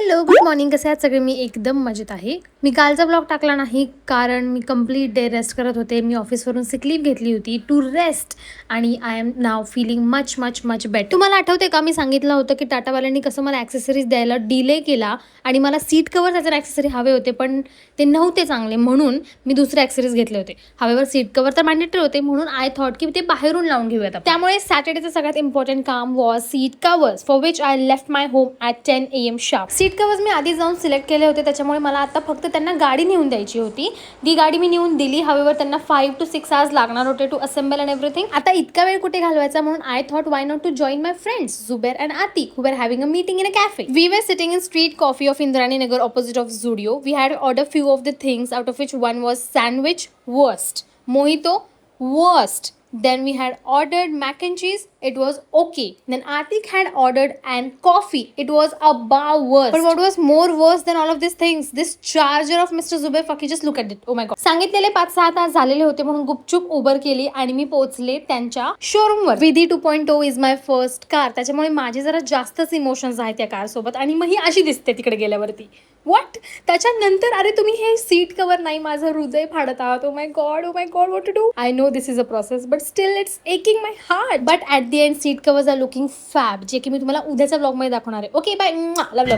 Hello, good morning. कसे आहात सगळे? मी एकदम मजेत आहे. मी कालचा ब्लॉग टाकला नाही कारण मी कंप्लीट डे रेस्ट करत होते. मी ऑफिसवरून सिक लीव्ह घेतली होती टू रेस्ट आणि I am now feeling much much much better. तुम्हाला आठवते का मी सांगितलं होतं की टाटावाल्यांनी कसं मला ॲक्सेसरीज द्यायला डिले केला आणि मला सीट कवर त्याचे ॲक्सेसरी हवे होते पण ते नव्हते चांगले म्हणून मी दुसरे ॲक्सेसरीज घेतले होते. हवेवर सीट कवर तर मॅन्डेटरी होते म्हणून आय थॉट की ते बाहेरून लावून घेऊयात. त्यामुळे सॅटर्डेचं सगळ्यात इम्पॉर्टंट काम was seat covers for which I left my home at 10 AM sharp. Seat covers मी आधी जाऊन सिलेक्ट केले होते त्याच्यामुळे मला आता फक्त त्यांना गाडी नेऊन द्यायची होती. ती गाडी मी नेऊन दिली. हवेवर त्यांना 5 to 6 hours लागणार होते टू असेंबल अँड एव्हरीथिंग. आता इतका वेळ कुठे घालवायचा म्हणून I thought why not to join my friends Zubair and Atik who were having a meeting in a cafe. We were sitting in street coffee of Indrani Nagar opposite of Zudio. We had ordered few of the things out of which one was sandwich worst, mojito worst. Then we had ordered mac and cheese. It was okay. Then Atik had ordered and coffee. It was above worst. But what was more worse than all of these things? This charger of Mr. Zubair Faki. Just look at it. Oh my god. सांगितलेले 5-6 तास झालेले होते म्हणून गुपचूप Uber केली आणि मी पोहोचले त्यांच्या शोरूमवर. विधी 2.0 इज माय फर्स्ट कार. त्याच्यामुळे माझे जरा जास्तच इमोशन्स आहेत त्या कार सोबत आणि मग ही अशी दिसते तिकडे गेल्यावरती. व्हॉट? त्याच्यानंतर अरे तुम्ही हे सीट कवर नाही, माझं हृदय फाडत आहात. Oh my god what to do. I know this is a process but still it's aching my heart. But at the end seat covers are looking fab, जे की मी तुम्हाला उद्याच्या ब्लॉगमध्ये दाखवणार आहे. Okay bye. लव.